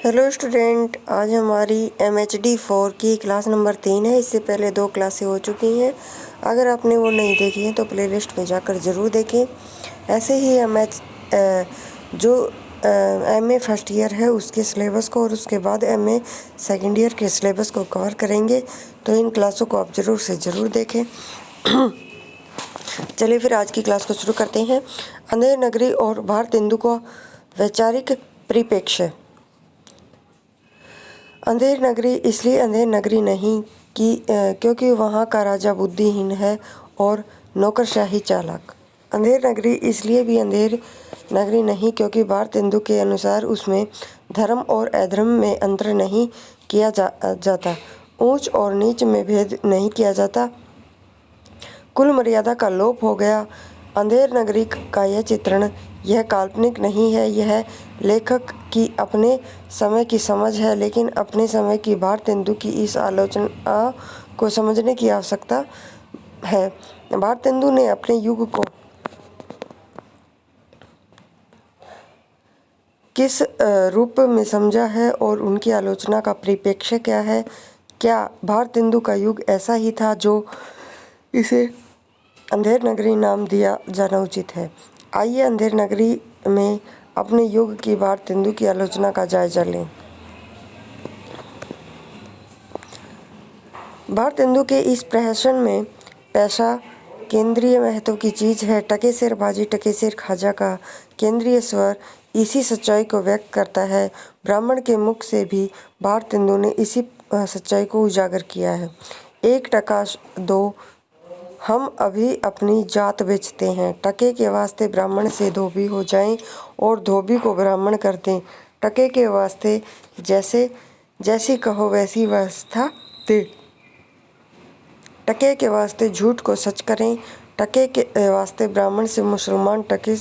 Hello student, आज हमारी MHD 4 की क्लास नंबर 3 है। इससे पहले 2 क्लासें हो चुकी हैं। अगर आपने वो नहीं देखी हैं तो प्लेलिस्ट में जाकर ज़रूर देखें। ऐसे ही जो MA फर्स्ट ईयर है उसके सिलेबस को और उसके बाद MA सेकेंड ईयर के सिलेबस को कवर करेंगे, तो इन क्लासों को आप ज़रूर से ज़रूर देखें। चलिए फिर आज की क्लास को शुरू करते हैं। अंधेर नगरी और भारत हिंदू का वैचारिक परिप्रेक्ष्य। अंधेर नगरी इसलिए अंधेर नगरी नहीं क्योंकि वहाँ का राजा बुद्धिहीन है और नौकरशाही चालाक। अंधेर नगरी इसलिए भी अंधेर नगरी नहीं क्योंकि भारत हिंदू के अनुसार उसमें धर्म और अधर्म में अंतर नहीं किया जाता, ऊंच और नीच में भेद नहीं किया जाता, कुल मर्यादा का लोप हो गया। अंधेर नगरी का यह चित्रण यह काल्पनिक नहीं है, यह लेखक की अपने समय की समझ है, लेकिन अपने समय की भारत हिंदू की इस आलोचना को समझने की आवश्यकता है। भारत हिंदू ने अपने युग को किस रूप में समझा है और उनकी आलोचना का परिप्रेक्ष्य क्या है? क्या भारत हिंदू का युग ऐसा ही था जो इसे अंधेर नगरी नाम दिया जाना उचित है? आइए अंधेर नगरी में अपने युग की भारत हिंदू की आलोचना का जायजा लें। भारत हिंदू के इस प्रहसन में पैसा केंद्रीय महत्व की चीज़ है। टके सिर बाजी टके सिर खाजा का केंद्रीय स्वर इसी सच्चाई को व्यक्त करता है। ब्राह्मण के मुख से भी भारत हिंदू ने इसी सच्चाई को उजागर किया है। 1 टका दो, हम अभी अपनी जात बेचते हैं। टके के वास्ते ब्राह्मण से धोबी हो जाएं और धोबी को ब्राह्मण कर दें। टके के वास्ते जैसी कहो वैसी व्यवस्था दे। टके के वास्ते झूठ को सच करें। टके के वास्ते ब्राह्मण से मुसलमान, टके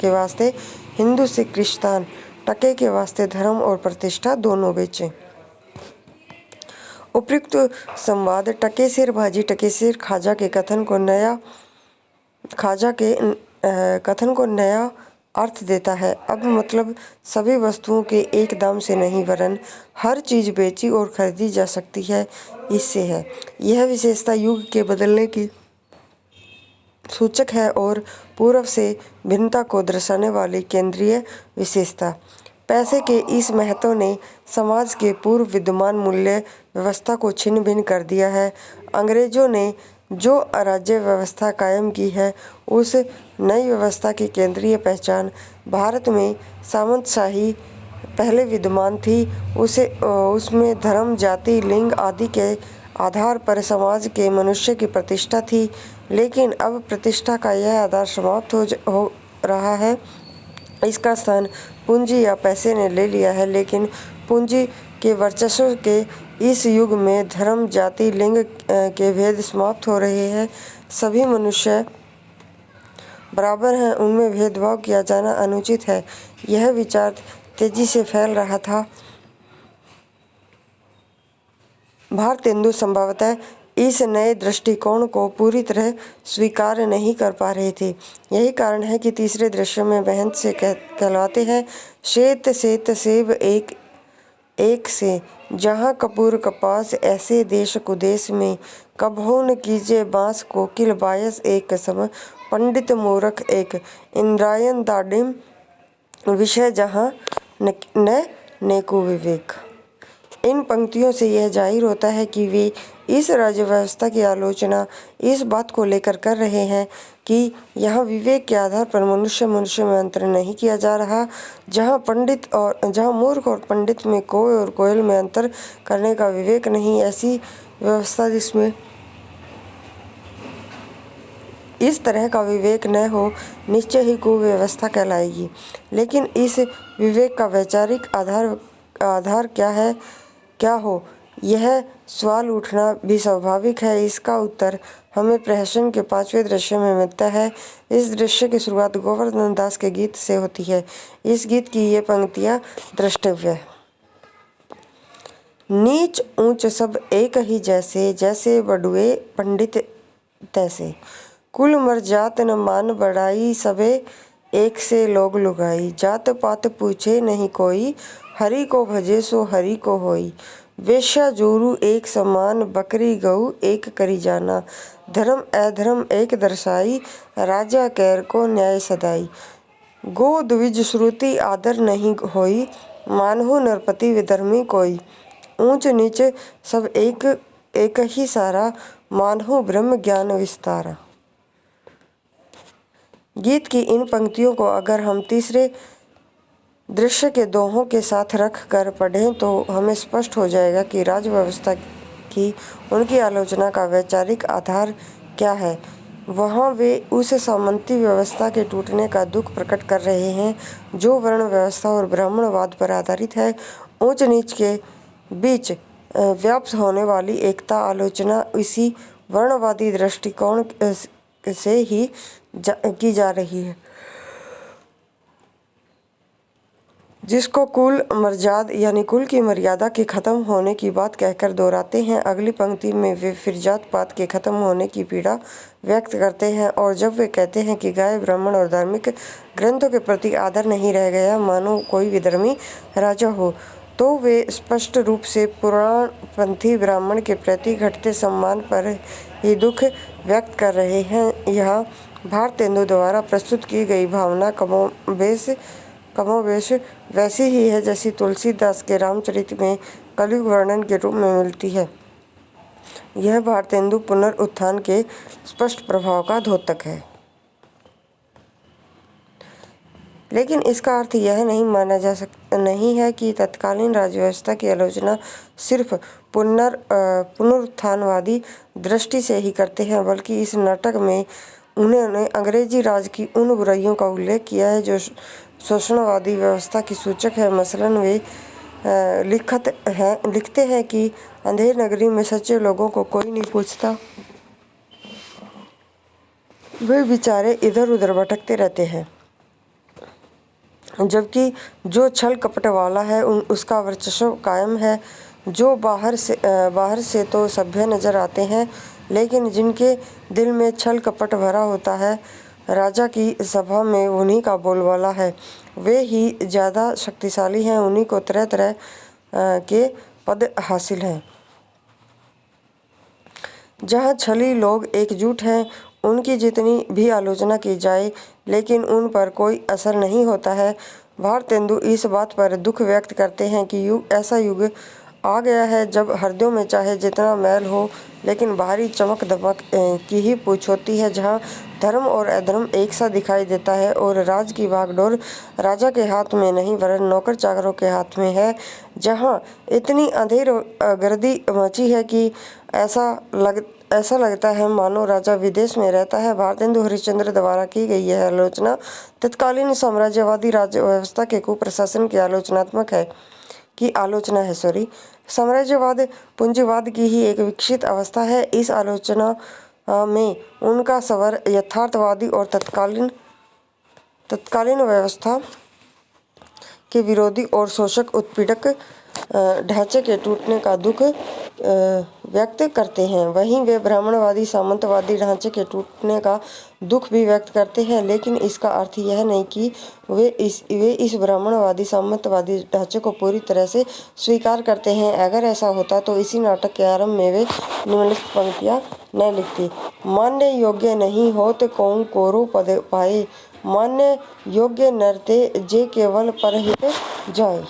के वास्ते हिंदू से क्रिश्चियन, टके के वास्ते धर्म और प्रतिष्ठा दोनों बेचें। उपयुक्त संवाद टके सिर भाजी टके सिर खाजा के कथन को नया अर्थ देता है। अब मतलब सभी वस्तुओं के एक दाम से नहीं, वरन हर चीज़ बेची और खरीदी जा सकती है, इससे है। यह विशेषता युग के बदलने की सूचक है और पूर्व से भिन्नता को दर्शाने वाली केंद्रीय विशेषता। पैसे के इस महत्व ने समाज के पूर्व विद्यमान मूल्य व्यवस्था को छिन्न भिन्न कर दिया है। अंग्रेजों ने जो राज्य व्यवस्था कायम की है, उस नई व्यवस्था की केंद्रीय पहचान भारत में सामंतशाही पहले विद्यमान थी। उसमें धर्म, जाति, लिंग आदि के आधार पर समाज के मनुष्य की प्रतिष्ठा थी, लेकिन अब प्रतिष्ठा का यह आधार समाप्त हो रहा है। इसका स्थान पूंजी या पैसे ने ले लिया है, लेकिन पूंजी के वर्चस्व के इस युग में धर्म, जाति, लिंग के भेद समाप्त हो रहे हैं। सभी मनुष्य बराबर हैं, उनमें भेदभाव किया जाना अनुचित है। यह विचार तेजी से फैल रहा था। भारत हिंदू संभवतः इस नए दृष्टिकोण को पूरी तरह स्वीकार नहीं कर पा रहे थे। यही कारण है कि तीसरे दृश्य में महंत से कहलवाते हैं, श्वेत सेत सेब एक से, जहाँ कपूर कपास ऐसे देश कुदेश में, कबहू न कीजिए बांस कोकिल बायस एक सम, पंडित मूर्ख एक, इंद्रायण दाडिम विषय जहाँ न नेको विवेक। इन पंक्तियों से यह जाहिर होता है कि वे इस राज्य व्यवस्था की आलोचना इस बात को लेकर कर रहे हैं कि यहाँ विवेक के आधार पर मनुष्य में अंतर नहीं किया जा रहा, जहाँ मूर्ख और पंडित में, कोय और कोयल में अंतर करने का विवेक नहीं। ऐसी व्यवस्था जिसमें इस तरह का विवेक न हो, निश्चय ही कुव्यवस्था कहलाएगी। लेकिन इस विवेक का वैचारिक आधार क्या हो, यह सवाल उठना भी स्वाभाविक है। इसका उत्तर हमें प्रहसन के 5वें दृश्य में मिलता है। इस दृश्य की शुरुआत गोवर्धन दास के गीत से होती है। इस गीत की ये पंक्तियाँ द्रष्टव्य। नीच ऊंच सब एक ही जैसे, जैसे बड़ुए पंडित तैसे, कुल मर जात न मान बढ़ाई सबे, एक से लोग लुगाई, जात पात पूछे नहीं कोई, हरि को भजे सो हरि को होई। वेश्या जोरू एक समान, बकरी गऊ एक करी जाना। धर्म अधर्म एक दर्शाई, राजा कैर को न्याय सदाई। गो द्विज श्रुति आदर नहीं होई, मानहु नरपति विधर्मी कोई। ऊंच नीच सब एक ही सारा, मानहु ब्रह्म ज्ञान विस्तारा। गीत की इन पंक्तियों को अगर हम तीसरे दृश्य के दोहों के साथ रख कर पढ़ें तो हमें स्पष्ट हो जाएगा कि राज व्यवस्था की उनकी आलोचना का वैचारिक आधार क्या है। वहाँ वे उस सामंती व्यवस्था के टूटने का दुख प्रकट कर रहे हैं जो वर्ण व्यवस्था और ब्राह्मणवाद पर आधारित है। ऊंच नीच के बीच व्याप्त होने वाली एकता आलोचना इसी वर्णवादी दृष्टिकोण से ही की जा रही है, जिसको कुल मर्याद यानी कुल की मर्यादा के खत्म होने की बात कहकर दोहराते हैं। अगली पंक्ति में वे फिर जात पात के खत्म होने की पीड़ा व्यक्त करते हैं और जब वे कहते हैं कि गाय ब्राह्मण और धार्मिक ग्रंथों के प्रति आदर नहीं रह गया, मानो कोई विधर्मी राजा हो, तो वे स्पष्ट रूप से पुराणपंथी ब्राह्मण के प्रति घटते सम्मान पर ही दुख व्यक्त कर रहे हैं। यहाँ भारतेंदु द्वारा प्रस्तुत की गई भावना कमोबेश वैसी ही है जैसी तुलसीदास के रामचरित में कलयुग वर्णन के रूप में मिलती है। यह भारतेंदु पुनरुत्थान के स्पष्ट प्रभाव का द्योतक है, लेकिन इसका अर्थ यह नहीं माना जा सकता नहीं है कि तत्कालीन राज्यव्यवस्था की आलोचना सिर्फ पुनरुत्थानवादी दृष्टि से ही करते हैं, बल्कि इस नाटक में उन्होंने अंग्रेजी राज की उन बुराइयों का उल्लेख किया है जो शोषणवादी व्यवस्था की सूचक है। मसलन वे लिखते हैं कि अंधेर नगरी में सच्चे लोगों को कोई नहीं पूछता, वे बेचारे इधर उधर भटकते रहते हैं, जबकि जो छल कपट वाला है उसका वर्चस्व कायम है। जो बाहर से तो सभ्य नजर आते हैं, लेकिन जिनके दिल में छल कपट भरा होता है, राजा की सभा में उन्हीं का बोलबाला है। वे ही ज़्यादा शक्तिशाली हैं, उन्हीं को तरह तरह के पद हासिल हैं। जहाँ छली लोग एकजुट हैं, उनकी जितनी भी आलोचना की जाए लेकिन उन पर कोई असर नहीं होता है। भारतेंदु इस बात पर दुख व्यक्त करते हैं कि ऐसा युग आ गया है जब हृदयों में चाहे जितना मैल हो, लेकिन बाहरी चमक दमक की ही पूछ होती है, जहाँ धर्म और अधर्म एक सा दिखाई देता है और राज की भागडोर राजा के हाथ में नहीं वरन नौकर चाकरों के हाथ में है, जहाँ इतनी अंधेर गर्दी मची है कि ऐसा लगता है मानो राजा विदेश में रहता है। भारतेंदु हरिश्चंद्र द्वारा की गई यह आलोचना तत्कालीन साम्राज्यवादी राज्य व्यवस्था के कुप्रशासन की आलोचना है। साम्राज्यवाद पूंजीवाद की ही एक विकसित अवस्था है। इस आलोचना में उनका स्वर यथार्थवादी और तत्कालीन व्यवस्था के विरोधी और शोषक उत्पीड़क ढांचे के टूटने का दुख व्यक्त करते हैं। वहीं वे ब्राह्मणवादी सामंतवादी ढांचे के टूटने का दुख भी व्यक्त करते हैं, लेकिन इसका अर्थ यह नहीं कि वे इस ब्राह्मणवादी सामंतवादी ढांचे को पूरी तरह से स्वीकार करते हैं। अगर ऐसा होता तो इसी नाटक के आरंभ में वे निम्नलिखित पंक्तियां न लिखती। मान्य योग्य नहीं होत कौन कोरो पद पाए, मान्य योग्य नरते जे केवल परहित जाए।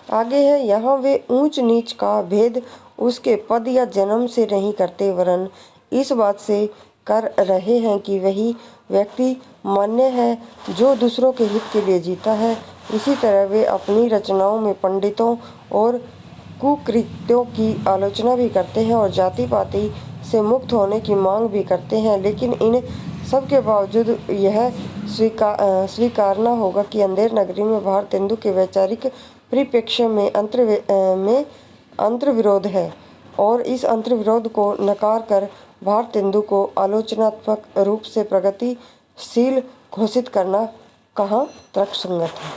आगे है, यहाँ वे ऊंच नीच का भेद उसके पद या जन्म से नहीं करते, वरन इस बात से कर रहे हैं कि वही व्यक्ति मान्य है जो दूसरों के हित के लिए जीता है। इसी तरह वे अपनी रचनाओं में पंडितों और कुकृत्यों की आलोचना भी करते हैं और जाति पाति से मुक्त होने की मांग भी करते हैं, लेकिन इन सब के बावजूद यह स्वीकारना होगा कि अंधेर नगरी में भारतेंदु के वैचारिक परिप्रेक्ष्य में अंतर्विरोध है और इस अंतर्विरोध को नकार कर भारतेंदु को आलोचनात्मक रूप से प्रगतिशील घोषित करना कहाँ तर्कसंगत है।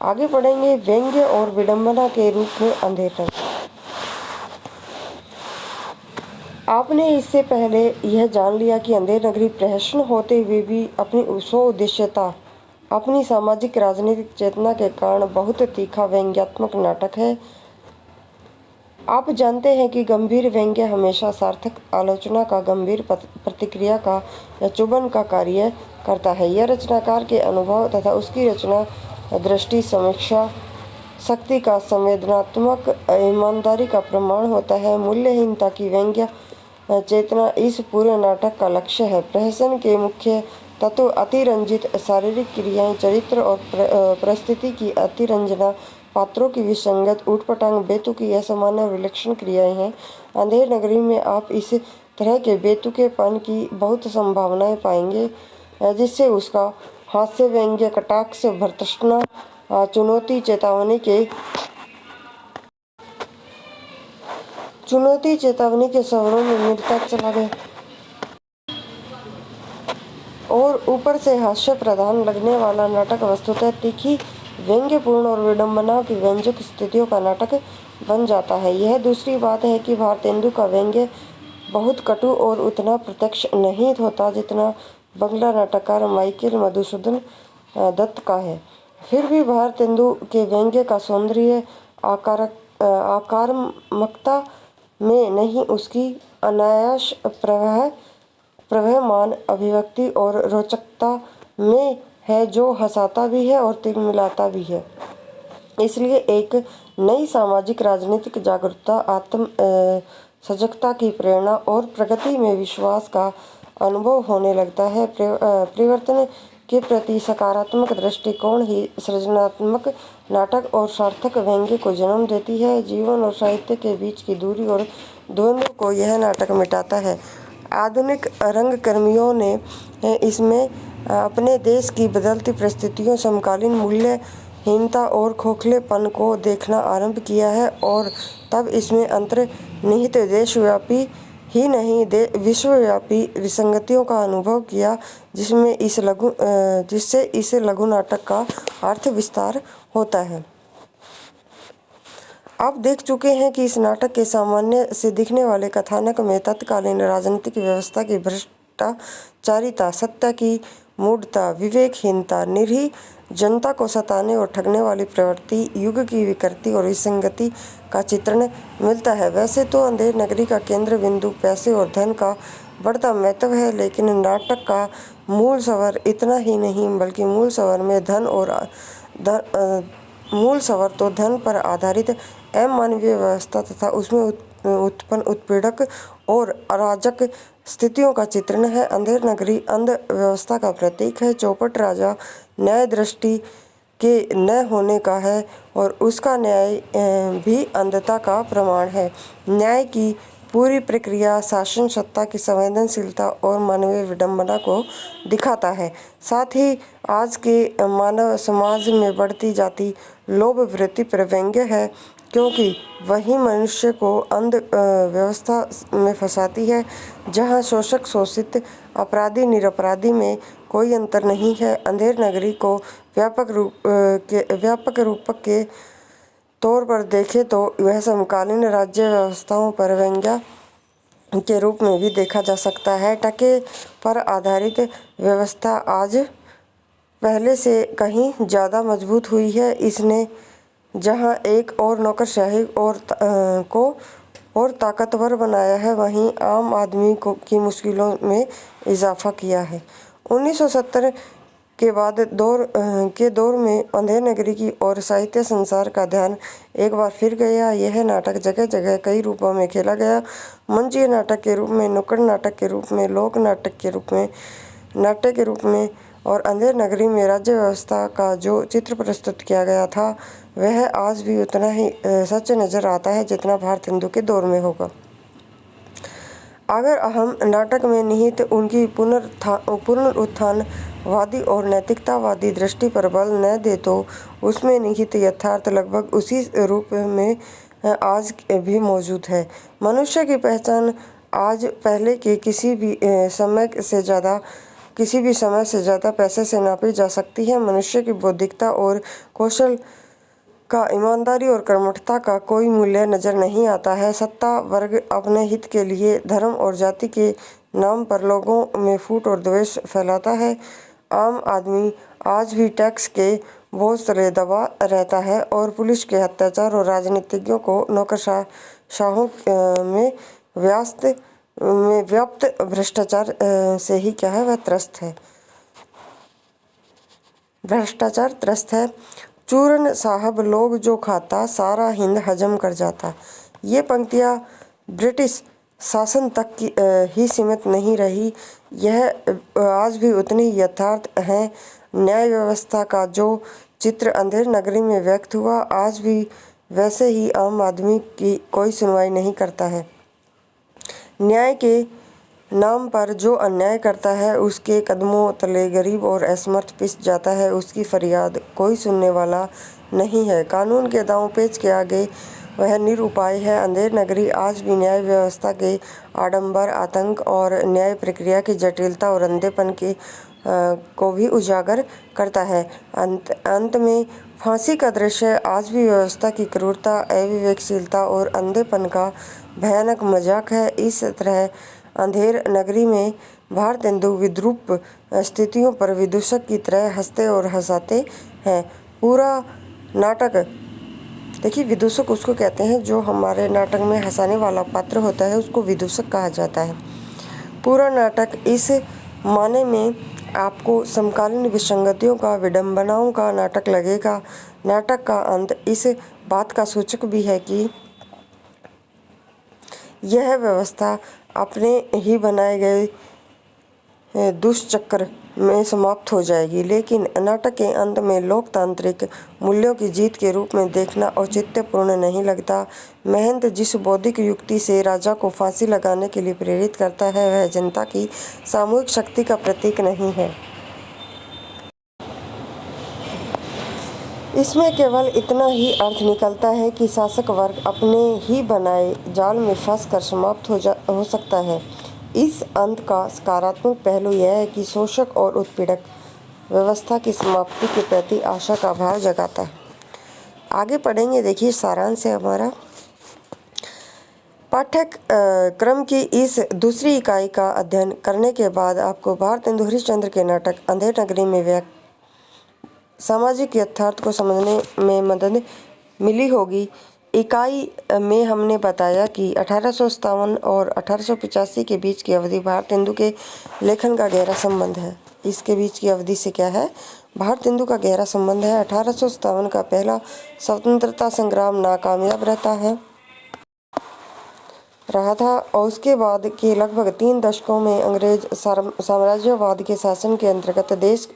आगे पढ़ेंगे व्यंग्य और विडंबना के रूप में अंधेर नगरी। आपने इससे पहले यह जान लिया कि अंधेर नगरी प्रहसन होते हुए भी अपनी स्वउद्देश्यता, अपनी सामाजिक राजनीतिक चेतना के कारण बहुत तीखा व्यंग्यात्मक नाटक है। आप जानते हैं कि गंभीर व्यंग्य हमेशा सार्थक आलोचना का, गंभीर प्रतिक्रिया का या चुभन का कार्य करता है। यह रचनाकार के अनुभव तथा उसकी रचना दृष्टि, समीक्षा शक्ति का, संवेदनात्मक ईमानदारी का प्रमाण होता है। मूल्यहीनता की व्यंग्य चेतना इस पूरे नाटक का लक्ष्य है। प्रहसन के मुख्य तत्व अतिरंजित शारीरिक क्रियाएं, चरित्र और परिस्थिति की अतिरंजना, पात्रों की विसंगत, ऊटपटांग, बेतुकी असामान्य विलक्षण क्रियाएं हैं। अंधेर नगरी में आप इस तरह के बेतुकेपन की बहुत संभावनाएं पाएंगे, जिससे उसका हास्य, व्यंग्य, कटाक्ष, भर्त्सना, चुनौती, चेतावनी के स्वरों में निरंतर चला गया और ऊपर से हास्य प्रधान लगने वाला नाटक वस्तुतः तीखी, व्यंग्यपूर्ण और विडंबनाओं की व्यंजक स्थितियों का नाटक बन जाता है। यह दूसरी बात है कि भारतेंदु का व्यंग्य बहुत कटु और उतना प्रत्यक्ष नहीं होता जितना बंगला नाटककार माइकेल मधुसूदन दत्त का है। फिर भी भारतेंदु के व्यंग्य का सौंदर्य आक्रामकता में नहीं, उसकी अनायास प्रवहमान अभिव्यक्ति और रोचकता में है, जो हंसाता भी है और तिलमिलाता भी है। इसलिए एक नई सामाजिक राजनीतिक जागरूकता, आत्म सजगता की प्रेरणा और प्रगति में विश्वास का अनुभव होने लगता है। परिवर्तन के प्रति सकारात्मक दृष्टिकोण ही सृजनात्मक नाटक और सार्थक व्यंग्य को जन्म देती है। जीवन और साहित्य के बीच की दूरी और द्वंद्व को यह नाटक मिटाता है। आधुनिक रंगकर्मियों ने इसमें अपने देश की बदलती परिस्थितियों, समकालीन मूल्यहीनता और खोखलेपन को देखना आरंभ किया है और तब इसमें अंतर्निहित देशव्यापी ही नहीं विश्वव्यापी विसंगतियों का अनुभव किया, जिससे इस लघु नाटक का अर्थ विस्तार होता है। आप देख चुके हैं कि इस नाटक के सामान्य से दिखने वाले कथानक में तत्कालीन राजनीतिक व्यवस्था की भ्रष्टाचारिता, सत्ता की मूढ़ता, विवेकहीनता, निरीह जनता को सताने और ठगने वाली प्रवृत्ति, युग की विकृति और विसंगति का चित्रण मिलता है। वैसे तो अंधेर नगरी का केंद्र बिंदु पैसे और धन का बढ़ता महत्व है, लेकिन नाटक का मूल स्वर इतना ही नहीं, बल्कि मूल स्वर तो धन पर आधारित अमानवीय व्यवस्था तथा उसमें उत्पन्न उत्पीड़क और अराजक स्थितियों का चित्रण है। अंधेर नगरी अंध व्यवस्था का प्रतीक है। चौपट राजा न्याय दृष्टि के न होने का है और उसका न्याय भी अंधता का प्रमाण है। न्याय की पूरी प्रक्रिया शासन सत्ता की संवेदनशीलता और मानवीय विडंबना को दिखाता है। साथ ही आज के मानव समाज में बढ़ती जाती लोभ वृत्ति पर व्यंग्य है, क्योंकि वही मनुष्य को अंध व्यवस्था में फंसाती है, जहाँ शोषक शोषित, अपराधी निरपराधी में कोई अंतर नहीं है। अंधेर नगरी को व्यापक रूप के तौर पर देखें तो वह समकालीन राज्य व्यवस्थाओं पर व्यंग्य के रूप में भी देखा जा सकता है। टके पर आधारित व्यवस्था आज पहले से कहीं ज़्यादा मजबूत हुई है। इसने जहां एक और नौकरशाही को और ताकतवर बनाया है, वहीं आम आदमी की मुश्किलों में इजाफा किया है। 1970 के बाद के दौर में अंधेर नगरी की और साहित्य संसार का ध्यान एक बार फिर गया। यह नाटक जगह जगह कई रूपों में खेला गया, मंचीय नाटक के रूप में, नुक्कड़ नाटक के रूप में, लोक नाटक के रूप में, नाट्य के रूप में, और अंधेर नगरी में राज्य व्यवस्था का जो चित्र प्रस्तुत किया गया था, वह आज भी उतना ही सच नजर आता है जितना भारतेंदु के दौर में होगा। अगर हम नाटक में निहित उनकी पुनरुत्थानवादी और नैतिकतावादी दृष्टि पर बल न दें तो उसमें निहित यथार्थ लगभग उसी रूप में आज भी मौजूद है। मनुष्य की पहचान आज पहले के किसी भी समय से ज़्यादा पैसे से नापी जा सकती है। मनुष्य की बौद्धिकता और कौशल का ईमानदारी और कर्मठता का कोई मूल्य नजर नहीं आता है। सत्ता वर्ग अपने हित के लिए धर्म और जाति के नाम पर लोगों में फूट और द्वेष फैलाता है। आम आदमी आज भी टैक्स के बोझ तले दबा रहता है और पुलिस के अत्याचार और राजनीतिज्ञों को नौकरशाहों में व्याप्त भ्रष्टाचार से ही क्या है वह भ्रष्टाचार त्रस्त है। चूरन साहब लोग जो खाता सारा हिंद हजम कर जाता। ये पंक्तियाँ ब्रिटिश शासन तक ही सीमित नहीं रही, यह आज भी उतनी यथार्थ हैं। न्याय व्यवस्था का जो चित्र अंधेर नगरी में व्यक्त हुआ, आज भी वैसे ही आम आदमी की कोई सुनवाई नहीं करता है। न्याय के नाम पर जो अन्याय करता है, उसके कदमों तले गरीब और असमर्थ पिस जाता है। उसकी फरियाद कोई सुनने वाला नहीं है। कानून के दांव पेच के आगे वह निरुपाय है। अंधेर नगरी आज भी न्याय व्यवस्था के आडंबर, आतंक और न्याय प्रक्रिया की जटिलता और अंधेपन को भी उजागर करता है। अंत में फांसी का दृश्य आज भी व्यवस्था की क्रूरता, अविवेकशीलता और अंधेपन का भयानक मजाक है। इस तरह अंधेर नगरी में भारतेंदु विद्रूप स्थितियों पर विदूषक की तरह हंसते और हंसाते हैं। पूरा नाटक देखिए, विदूषक उसको कहते हैं जो हमारे नाटक में हंसाने वाला पात्र होता है, उसको विदूषक कहा जाता है। पूरा नाटक इस माने में आपको समकालीन विसंगतियों का, विडंबनाओं का नाटक लगेगा। नाटक का अंत इस बात का सूचक भी है कि यह व्यवस्था अपने ही बनाए गए दुष्चक्र में समाप्त हो जाएगी, लेकिन नाटक के अंत में लोकतांत्रिक मूल्यों की जीत के रूप में देखना औचित्यपूर्ण नहीं लगता। महंत जिस बौद्धिक युक्ति से राजा को फांसी लगाने के लिए प्रेरित करता है, वह जनता की सामूहिक शक्ति का प्रतीक नहीं है। इसमें केवल इतना ही अर्थ निकलता है कि शासक वर्ग अपने ही बनाए जाल में फंसकर समाप्त हो सकता है। इस अंत का सकारात्मक पहलू यह है कि शोषक और उत्पीड़क व्यवस्था की समाप्ति के प्रति आशा का भाव जगाता है। आगे पढ़ेंगे, देखिए सारांश है हमारा। पाठ्यक्रम की इस दूसरी इकाई का अध्ययन करने के बाद आपको भारतेंदु हरिश्चंद्र के नाटक अंधेर नगरी में व्यक्त सामाजिक यथार्थ को समझने में मदद मिली होगी। इकाई में हमने बताया कि 1857 और 1885 के बीच की अवधि भारतेंदु के लेखन का गहरा संबंध है। इसके बीच की अवधि से क्या है, भारतेंदु का गहरा संबंध है। 1857 का पहला स्वतंत्रता संग्राम नाकामयाब रहा था और उसके बाद के लगभग 3 दशकों में अंग्रेज साम्राज्यवाद के शासन के अंतर्गत देश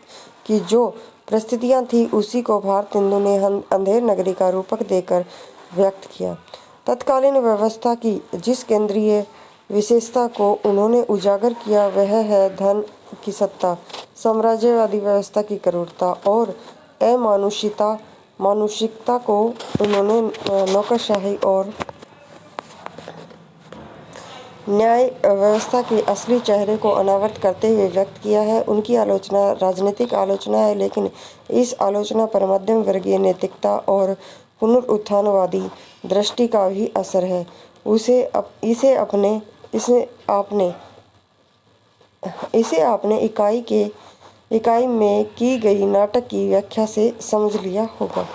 की जो परिस्थितियां थी, उसी को भारतेंदु ने अंधेर नगरी का रूपक देकर व्यक्त किया। तत्कालीन व्यवस्था की जिस केंद्रीय विशेषता को उन्होंने उजागर किया, वह है धन की सत्ता, साम्राज्यवादी व्यवस्था की क्रूरता और मानुषिकता को उन्होंने नौकरशाही और न्याय व्यवस्था के असली चेहरे को अनावृत करते हुए व्यक्त किया है। उनकी आलोचना राजनीतिक आलोचना है, लेकिन इस आलोचना पर मध्यम वर्गीय नैतिकता और पुनरुत्थानवादी दृष्टि का भी असर है। इसे आपने इकाई में की गई नाटक की व्याख्या से समझ लिया होगा।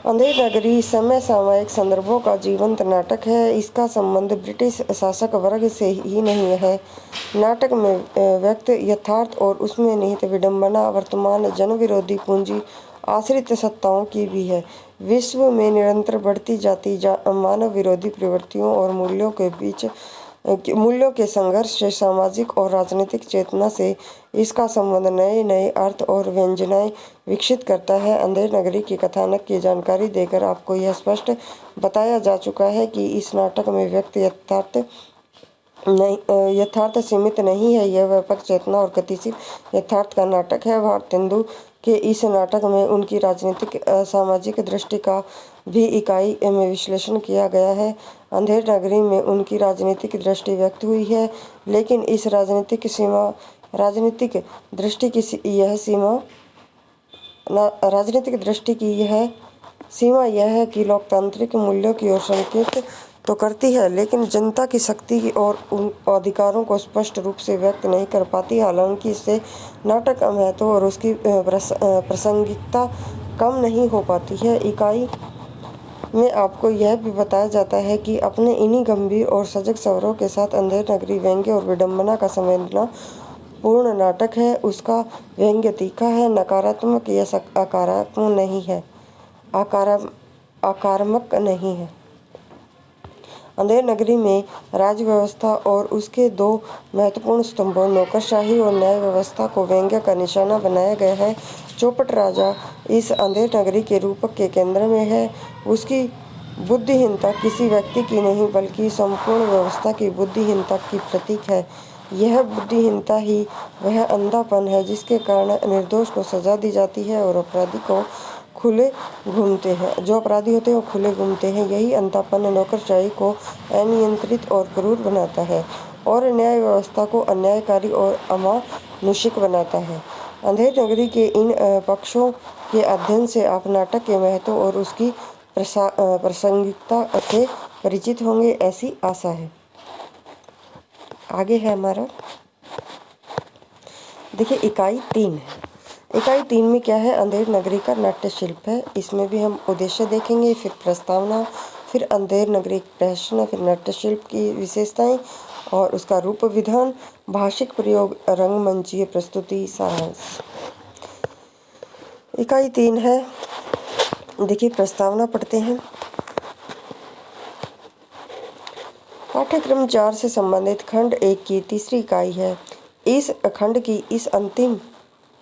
अंधेर नगरी समसामयिक संदर्भों का जीवंत नाटक है। इसका संबंध ब्रिटिश शासक वर्ग से ही नहीं है। नाटक में व्यक्त यथार्थ और उसमें निहित विडंबना वर्तमान जनविरोधी पूंजी आश्रित सत्ताओं की भी है। विश्व में निरंतर बढ़ती जाती मानव विरोधी प्रवृत्तियों और मूल्यों के संघर्ष से, सामाजिक और राजनीतिक चेतना से इसका संबंध नए नए अर्थ और व्यंजनाएं विकसित करता है। अंधेर नगरी के कथानक की जानकारी देकर आपको यह स्पष्ट बताया जा चुका है कि इस नाटक में व्यक्त यथार्थ सीमित नहीं है, यह व्यापक चेतना और गतिशील यथार्थ का नाटक है। भारतेंदु के इस नाटक में उनकी राजनीतिक सामाजिक दृष्टि का भी इकाई में विश्लेषण किया गया है। अंधेर नगरी में उनकी राजनीतिक दृष्टि व्यक्त हुई है, लेकिन इस राजनीतिक दृष्टि की यह सीमा यह है कि लोकतांत्रिक मूल्यों की ओर संकेत तो करती है, लेकिन जनता की शक्ति और उन अधिकारों को स्पष्ट रूप से व्यक्त नहीं कर पाती। हालांकि इससे नाटक का महत्व और उसकी प्रासंगिकता कम नहीं हो पाती है। इकाई में आपको यह भी बताया जाता है कि अपने इन्हीं गंभीर और सजग स्वरों के साथ अंधेर नगरी व्यंग्य और विडंबना का संवेदना पूर्ण नाटक है। उसका व्यंग्य तीखा है, नकारात्मक या आक्रामक नहीं है। अंधेर नगरी में राज्य व्यवस्था और उसके दो महत्वपूर्ण स्तंभों नौकरशाही और न्याय व्यवस्था को व्यंग्य का निशाना बनाया गया है। चौपट राजा इस अंधेर नगरी के रूपक के केंद्र में है। उसकी बुद्धिहीनता किसी व्यक्ति की नहीं बल्कि संपूर्ण व्यवस्था की बुद्धिहीनता की प्रतीक है। यह बुद्धिहीनता ही वह अंधापन है जिसके कारण निर्दोष को सजा दी जाती है और अपराधी को खुले घूमते हैं। जो अपराधी होते हैं वो खुले घूमते हैं। यही अंधापन नौकरशाही को अनियंत्रित और क्रूर बनाता है और न्याय व्यवस्था को अन्यायकारी और अमानुषिक बनाता है। अंधेर नगरी के इन पक्षों के अध्ययन से आप नाटक के महत्व और उसकी प्रासंगिकता से परिचित होंगे, ऐसी आशा है। आगे है हमारा, देखिए इकाई 3 है। इकाई 3 में क्या है? अंधेर नगरी का नाट्य शिल्प है। इसमें भी हम उद्देश्य देखेंगे, फिर प्रस्तावना, फिर अंधेर नगरी प्रश्न, फिर नाट्य शिल्प की विशेषताएं और उसका रूप विधान, भाषिक प्रयोग, रंगमंचीय प्रस्तुति, सारांश। इकाई 3 है, देखिए प्रस्तावना पढ़ते हैं। पाठ्यक्रम 4 से संबंधित खंड 1 की तीसरी इकाई है। इस खंड की इस अंतिम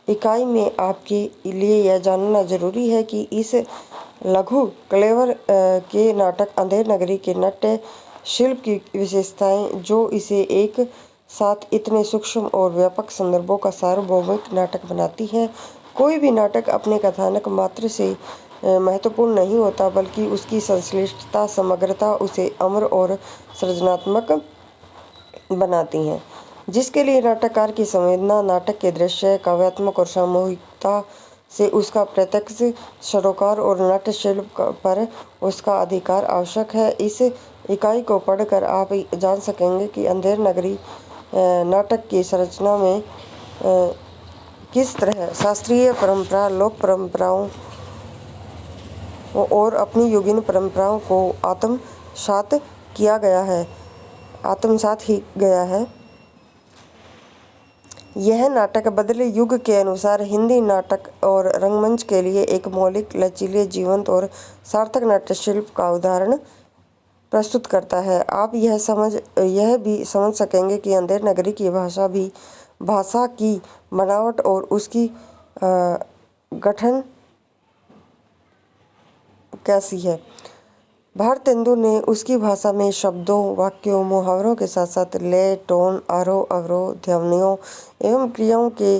इकाई में आपके लिए यह जानना जरूरी है कि इस लघु क्लेवर के नाटक अंधेर नगरी के नाट्य शिल्प की विशेषताएं जो इसे एक साथ इतने सूक्ष्म और व्यापक संदर्भों का सार्वभौमिक नाटक बनाती हैं। कोई भी नाटक अपने कथानक मात्र से महत्वपूर्ण नहीं होता, बल्कि उसकी संश्लिष्टता, समग्रता उसे अमर और सृजनात्मक बनाती हैं। जिसके लिए नाटककार की संवेदना, नाटक के दृश्य, काव्यात्मक और सामूहिकता से उसका प्रत्यक्ष सरोकार और नाट्य शिल्प पर उसका अधिकार आवश्यक है। इस इकाई को पढ़कर आप जान सकेंगे कि अंधेर नगरी नाटक की संरचना में किस तरह शास्त्रीय परंपरा, लोक परंपराओं और अपनी युगीन परंपराओं को आत्मसात ही गया है। यह नाटक बदले युग के अनुसार हिंदी नाटक और रंगमंच के लिए एक मौलिक, लचीले, जीवंत और सार्थक नाट्य शिल्प का उदाहरण प्रस्तुत करता है। आप यह भी समझ सकेंगे कि अंधेर नगरी की भाषा की बनावट और उसकी गठन कैसी है। भारतेंदु ने उसकी भाषा में शब्दों, वाक्यों, मुहावरों के साथ साथ लय, टोन, आरोह, अवरोह, ध्वनियों एवं क्रियाओं के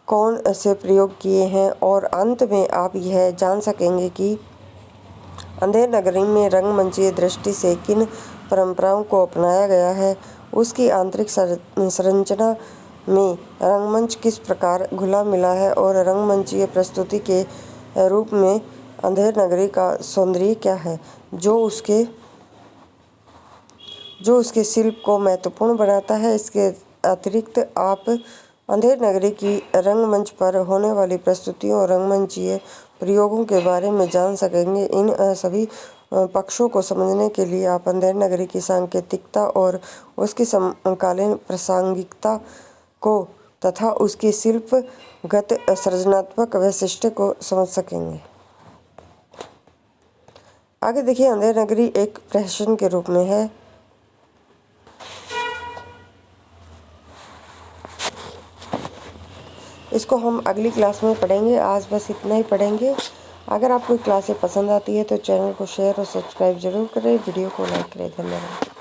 कौन से प्रयोग किए हैं। और अंत में आप यह जान सकेंगे कि अंधेर नगरी में रंगमंचीय दृष्टि से किन परंपराओं को अपनाया गया है। उसकी आंतरिक संरचना में रंगमंच किस प्रकार घुला मिला है और रंगमंचीय प्रस्तुति के रूप में अंधेर नगरी का सौंदर्य क्या है, जो उसके शिल्प को महत्वपूर्ण बनाता है। इसके अतिरिक्त आप अंधेर नगरी की रंगमंच पर होने वाली प्रस्तुतियों और रंगमंचीय प्रयोगों के बारे में जान सकेंगे। इन सभी पक्षों को समझने के लिए आप अंधेर नगरी की सांकेतिकता और उसकी समकालीन प्रासंगिकता को तथा उसकी शिल्पगत सृजनात्मक वैशिष्ट्य को समझ सकेंगे। आगे देखिए, अंधेर नगरी एक प्रहसन के रूप में है। इसको हम अगली क्लास में पढ़ेंगे। आज बस इतना ही पढ़ेंगे। अगर आपको क्लासें पसंद आती है तो चैनल को शेयर और सब्सक्राइब जरूर करें, वीडियो को लाइक करें। धन्यवाद।